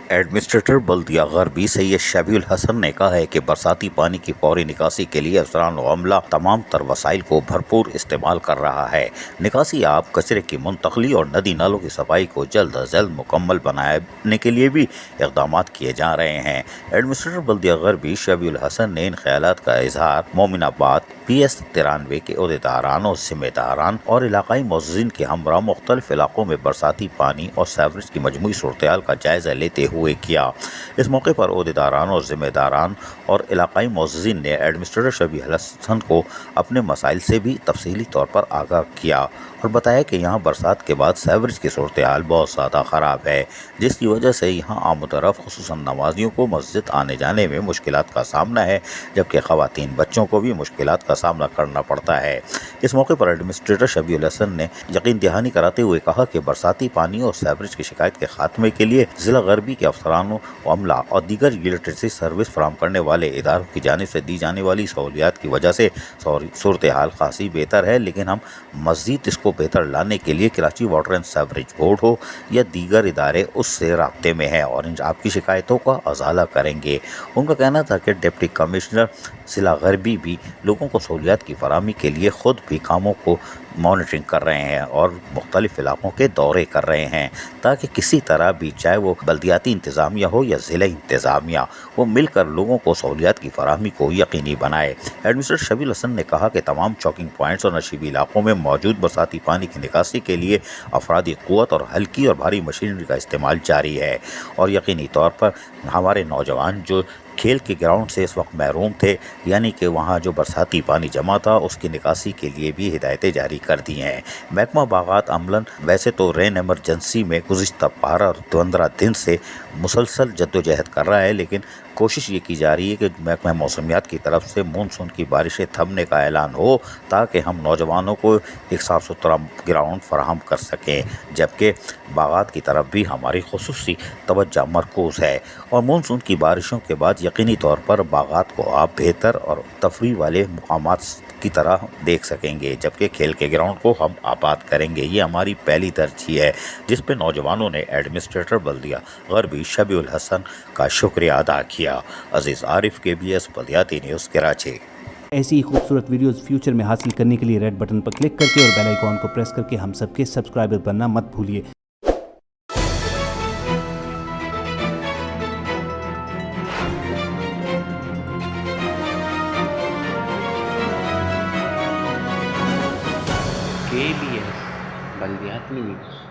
Administrator بلدیہ غربی سید شبیع الحسن نے کہا ہے کہ برساتی پانی کی فوری نکاسی کے لیے افسران و عملہ تمام تر وسائل کو بھرپور استعمال کر رہا ہے۔ نکاسی آب، کچرے کی منتقلی اور ندی نالوں کی صفائی کو جلد از جلد مکمل بنانے کے لیے بھی اقدامات کیے جا رہے ہیں۔ ایڈمنسٹریٹر بلدیہ غربی شبیع الحسن نے ان خیالات کا اظہار مومن آباد پی ایس 93 کے عہدیداران اور ذمہ داران اور علاقائی معززین کے ہمراہ مختلف علاقوں میں برساتی پانی اور سیوریج کی مجموعی صورتحال کا جائزہ لیتے ہوئے کیا۔ اس موقع پر عہدیداران اور ذمہ داران اور علاقائی معززین نے ایڈمنسٹریٹر شبیع الحسن کو اپنے مسائل سے بھی تفصیلی طور پر آگاہ کیا اور بتایا کہ یہاں برسات کے بعد سیوریج کی صورتحال بہت زیادہ خراب ہے، جس کی وجہ سے یہاں عام و طرف خصوصاً نمازیوں کو مسجد آنے جانے میں مشکلات کا سامنا ہے، جبکہ خواتین بچوں کو بھی مشکلات کا سامنا کرنا پڑتا ہے۔ اس موقع پر ایڈمنسٹریٹر شبیع الحسن نے یقین دہانی کراتے ہوئے کہا کہ برساتی پانی اور سیوریج کی شکایت کے خاتمے کے لیے ضلع غربی کے افسران و عملہ اور دیگر یوٹیلیٹی سروس فراہم کرنے والے اداروں کی جانب سے دی جانے والی سہولیات کی وجہ سے صورتحال خاصی بہتر ہے، لیکن ہم مزید اس کو بہتر لانے کے لیے Karachi water and sewerage board ہو یا دیگر ادارے اس سے رابطے میں ہیں اور آپ کی شکایتوں کا ازالہ کریں گے۔ ان کا کہنا تھا کہ ڈپٹی کمشنر ضلع غربی بھی لوگوں کو سہولیات کی فراہمی کے لیے خود بھی کاموں کو مانیٹرنگ کر رہے ہیں اور مختلف علاقوں کے دورے کر رہے ہیں تاکہ کسی طرح بھی، چاہے وہ بلدیاتی انتظامیہ ہو یا ضلع انتظامیہ، وہ مل کر لوگوں کو سہولیات کی فراہمی کو یقینی بنائے۔ ایڈمنسٹریٹر شبیع الحسن نے کہا کہ تمام چوکنگ پوائنٹس اور نشیبی علاقوں میں موجود برساتی پانی کی نکاسی کے لیے افرادی قوت اور ہلکی اور بھاری مشینری کا استعمال جاری ہے اور یقینی طور پر ہمارے نوجوان جو کھیل کے گراؤنڈ سے اس وقت محروم تھے، یعنی کہ وہاں جو برساتی پانی جمع تھا، اس کی نکاسی کے لیے بھی ہدایتیں جاری کر دی ہیں۔ محکمہ باغات عملاً ویسے تو رین ایمرجنسی میں گزشتہ 15 دن سے مسلسل جدوجہد کر رہا ہے، لیکن کوشش یہ کی جا رہی ہے کہ محکمہ موسمیات کی طرف سے مونسون کی بارشیں تھمنے کا اعلان ہو تاکہ ہم نوجوانوں کو ایک صاف ستھرا گراؤنڈ فراہم کر سکیں، جبکہ باغات کی طرف بھی ہماری خصوصی توجہ مرکوز ہے اور مونسون کی بارشوں کے بعد یقینی طور پر باغات کو آپ بہتر اور تفریح والے مقامات کی طرح دیکھ سکیں گے، جبکہ کھیل کے گراؤنڈ کو ہم آباد کریں گے۔ یہ ہماری پہلی ترجیح ہے، جس پہ نوجوانوں نے ایڈمنسٹریٹر بلدیہ غربی شبیع الحسن کا شکریہ ادا کیا۔ عزیز عارف، KBS بلدیاتی نیوز، کراچی۔ ایسی ہی خوبصورت ویڈیوز فیوچر میں حاصل کرنے کے لیے ریڈ بٹن پر کلک کر کے اور بیل آئیکن کو پریس کر کے ہم سب کے سبسکرائبر بننا مت بھولیے۔ KBS بلدیاتی نیوز۔